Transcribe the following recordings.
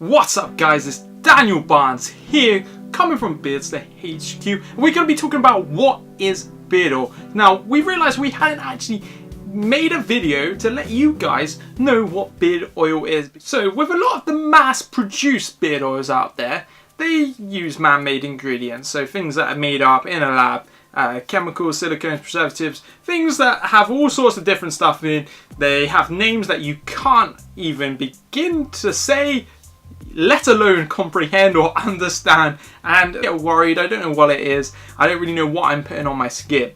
What's up guys, it's Daniel Barnes here, coming from Beardster HQ, and we're going to be talking about what is beard oil. Now, we realised we hadn't actually made a video to let you guys know what beard oil is. So, with a lot of the mass-produced beard oils out there, they use man-made ingredients, so things that are made up in a lab. Chemicals, silicones, preservatives, things that have all sorts of different stuff in. They have names that you can't even begin to say, let alone comprehend or understand, and I get worried. I don't know what it is. I don't really know what I'm putting on my skin.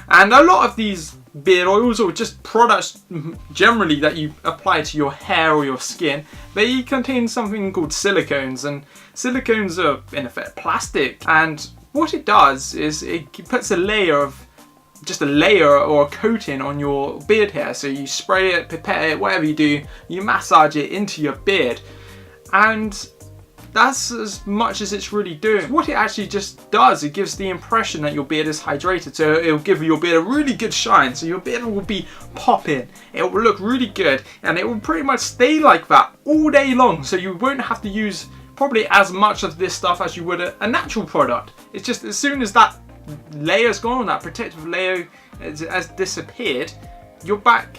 And a lot of these beard oils, or just products generally that you apply to your hair or your skin, they contain something called silicones, and silicones are in effect plastic. And what it does is it puts a layer or a coating on your beard hair. So you spray it, pipette it, whatever you do, you massage it into your beard. And that's as much as it's really doing. What it actually just does, it gives the impression that your beard is hydrated. So it'll give your beard a really good shine. So your beard will be popping. It will look really good. And it will pretty much stay like that all day long. So you won't have to use probably as much of this stuff as you would a natural product. It's just as soon as that layer's gone, that protective layer has disappeared, you're back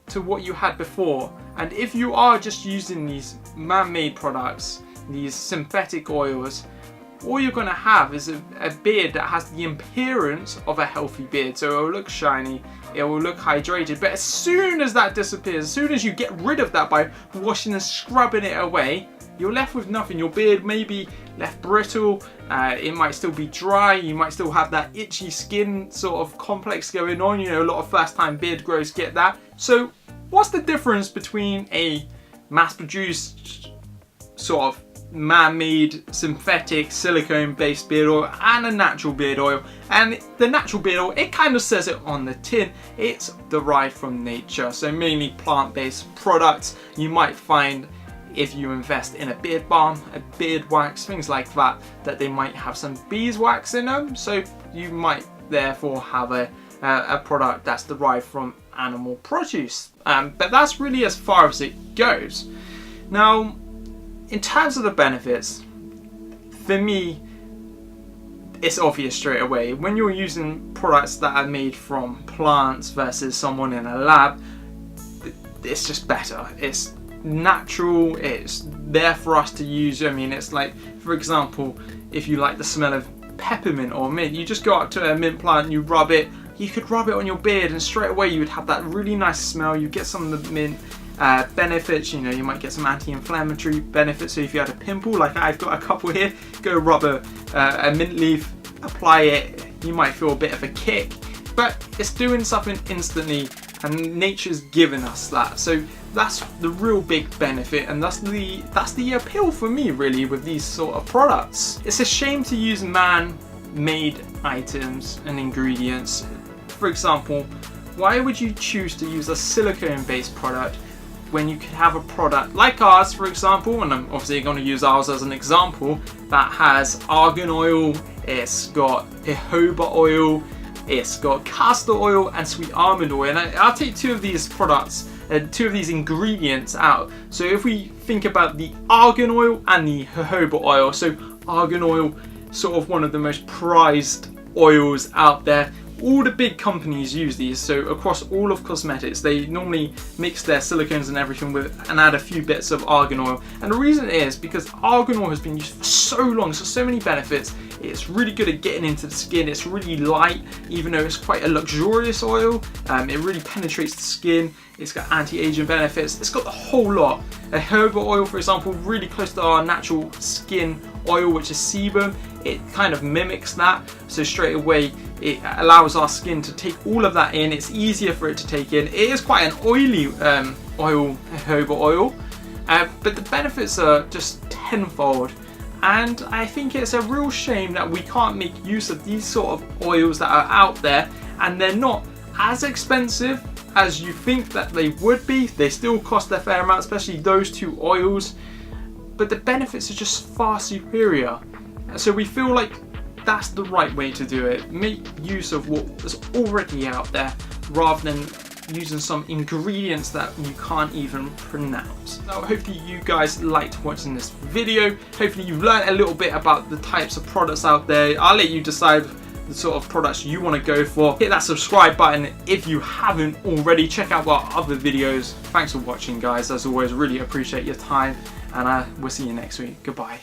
to what you had before. And if you are just using these man-made products, these synthetic oils, all you're going to have is a beard that has the appearance of a healthy beard. So it will look shiny, it will look hydrated, but as soon as that disappears, as soon as you get rid of that by washing and scrubbing it away, you're left with nothing. Your beard may be left brittle, it might still be dry, you might still have that itchy skin sort of complex going on. You know, a lot of first time beard growers get that. So what's the difference between a mass-produced sort of man-made synthetic silicone-based beard oil and a natural beard oil? And the natural beard oil, it kind of says it on the tin, it's derived from nature. So mainly plant-based products. You might find, if you invest in a beard balm, a beard wax, things like that, that they might have some beeswax in them. So you might therefore have a product that's derived from animal produce. But that's really as far as it goes. Now, in terms of the benefits, for me, it's obvious straight away. When you're using products that are made from plants versus someone in a lab, it's just better. It's natural, it's there for us to use. I mean, it's like, for example, if you like the smell of peppermint or mint, you just go up to a mint plant and you rub it. You could rub it on your beard and straight away you would have that really nice smell. You get some of the mint benefits. You know, you might get some anti-inflammatory benefits. So if you had a pimple, like I've got a couple here, go rub a mint leaf, apply it, you might feel a bit of a kick, but it's doing something instantly, and nature's given us that. So that's the real big benefit, and that's the appeal for me really with these sort of products. It's a shame to use man-made items and ingredients. For example, why would you choose to use a silicone-based product when you could have a product like ours, for example, and I'm obviously going to use ours as an example, that has argan oil, it's got jojoba oil, it's got castor oil and sweet almond oil. And I'll take two of these products, two of these ingredients out. So if we think about the argan oil and the jojoba oil, so argan oil, sort of one of the most prized oils out there. All the big companies use these, so across all of cosmetics they normally mix their silicones and everything with and add a few bits of argan oil. And the reason is because argan oil has been used for so long, so many benefits. It's really good at getting into the skin, it's really light, even though it's quite a luxurious oil. It really penetrates the skin, it's got anti-aging benefits, it's got the whole lot. A jojoba oil, for example, really close to our natural skin oil, which is sebum. It kind of mimics that, so straight away it allows our skin to take all of that in. It's easier for it to take in. It is quite an oily oil, jojoba oil, but the benefits are just tenfold. And I think it's a real shame that we can't make use of these sort of oils that are out there, and they're not as expensive as you think that they would be. They still cost a fair amount, especially those two oils, but the benefits are just far superior. So we feel like that's the right way to do it. Make use of what is already out there rather than using some ingredients that you can't even pronounce. Now hopefully you guys liked watching this video. Hopefully you've learned a little bit about the types of products out there. I'll let you decide the sort of products you want to go for. Hit that subscribe button if you haven't already. Check out our other videos. Thanks for watching, guys. As always, really appreciate your time, and we'll see you next week. Goodbye.